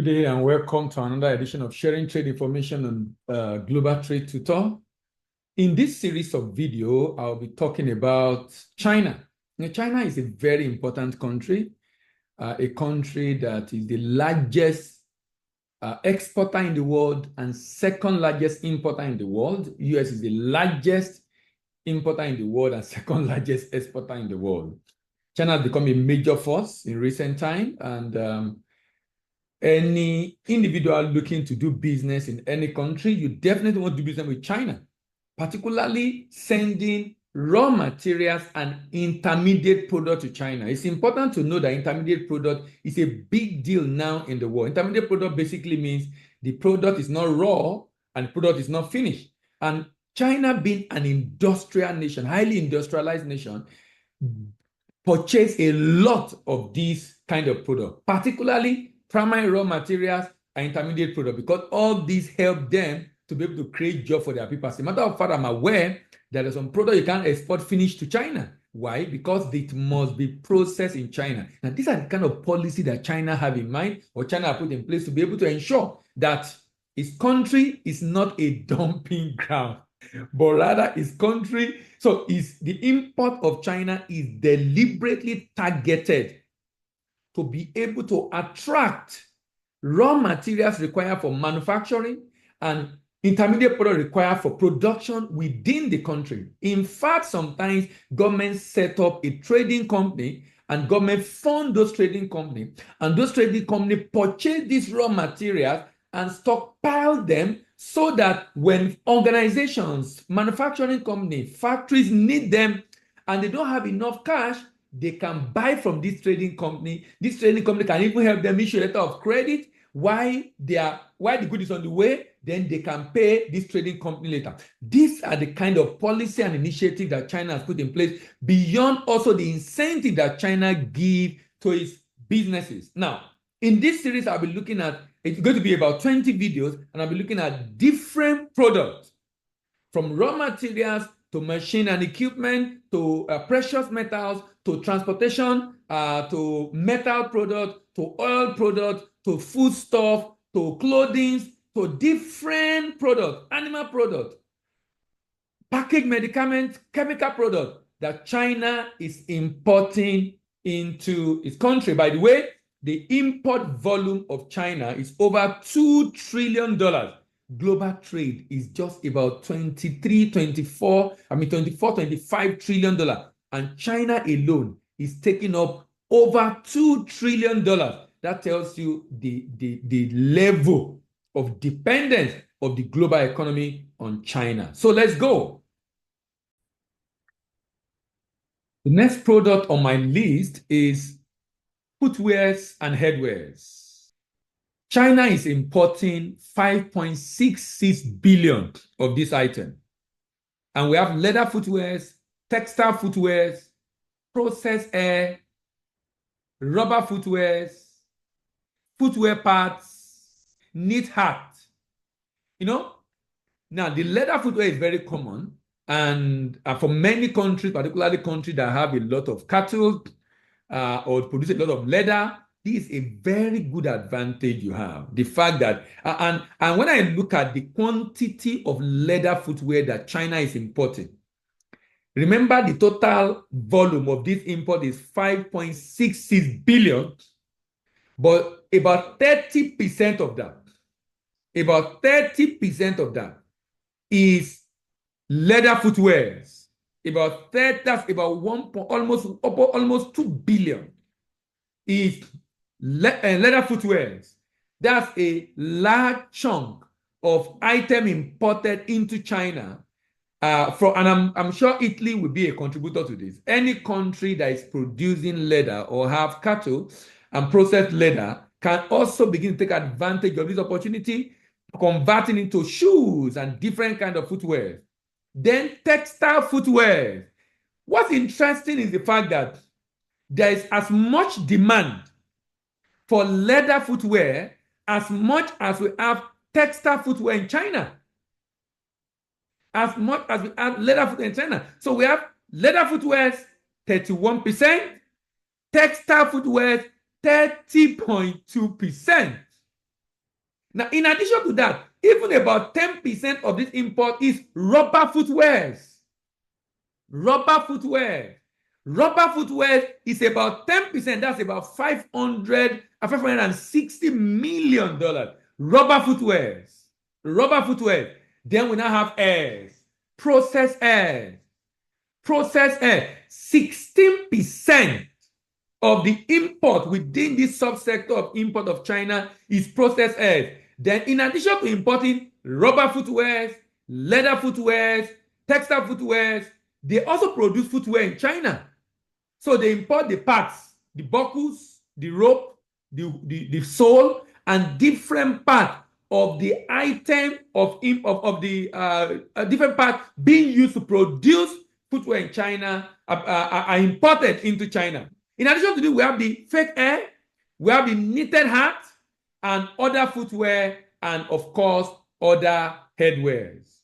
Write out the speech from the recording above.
Good day and welcome to another edition of Sharing Trade Information on Global Trade Tutor. In this series of video, I'll be talking about China. Now, China is a very important country, a country that is the largest exporter in the world and second largest importer in the world. US is the largest importer in the world and second largest exporter in the world. China has become a major force in recent time, and any individual looking to do business in any country, you definitely want to do business with China, particularly sending raw materials and intermediate product to China. It's important to know that intermediate product is a big deal now in the world. Intermediate product basically means the product is not raw and the product is not finished. And China, being an industrial nation, highly industrialized nation, purchase a lot of these kind of products, particularly primary raw materials and intermediate product, because all these help them to be able to create jobs for their people. As a matter of fact, I'm aware there are some products you can't export finished to China. Why? Because it must be processed in China. Now, these are the kind of policy that China have in mind, or China have put in place to be able to ensure that its country is not a dumping ground, but rather its country, so is the import of China is deliberately targeted to be able to attract raw materials required for manufacturing and intermediate product required for production within the country. In fact, sometimes governments set up a trading company and government fund those trading companies, and those trading companies purchase these raw materials and stockpile them so that when organizations, manufacturing companies, factories need them and they don't have enough cash, they can buy from this trading company. This trading company can even help them issue a letter of credit while the good is on the way. Then they can pay this trading company later. These are the kind of policy and initiative that China has put in place, beyond also the incentive that China gives to its businesses. Now, in this series, I'll be looking at, it's going to be about 20 videos, and I'll be looking at different products, from raw materials to machine and equipment, to precious metals, to transportation, to metal product, to oil product, to foodstuff, to clothing, to different products, animal product, packaged medicament, chemical product that China is importing into its country. By the way, the import volume of China is over $2 trillion. Global trade is just about 24, $25 trillion. And China alone is taking up over $2 trillion. That tells you the level of dependence of the global economy on China. So let's go. The next product on my list is footwears and headwears. China is importing 5.66 billion of this item. And we have leather footwears, textile footwears, processed air, rubber footwears, footwear parts, knit hat. Now the leather footwear is very common, and for many countries, particularly countries that have a lot of cattle or produce a lot of leather, this is a very good advantage you have. The fact that, and when I look at the quantity of leather footwear that China is importing, remember the total volume of this import is 5.66 billion, but about 30% of that is leather footwears. That's about almost 2 billion is leather footwears. That's a large chunk of item imported into China. And I'm sure Italy will be a contributor to this. Any country that is producing leather or have cattle and processed leather can also begin to take advantage of this opportunity, converting into shoes and different kind of footwear. Then textile footwear. What's interesting is the fact that there is as much demand for leather footwear as much as we have textile footwear in China. As much as we have leather footwear in China. So we have leather footwear 31%, textile footwear 30.2%. Now, in addition to that, even about 10% of this import is rubber footwears. Rubber footwear. Rubber footwear is about 10%. That's about $560 million. Rubber footwears. Rubber footwear. Then we now have airs. Processed airs. Processed air. 16% of the import within this subsector of import of China is processed air. Then in addition to importing rubber footwears, leather footwears, textile footwears, they also produce footwear in China. So they import the parts, the buckles, the rope, the sole, and different parts of the item of the different parts being used to produce footwear in China are imported into China. In addition to this, we have the fake air, we have the knitted hat, and other footwear, and of course, other headwears.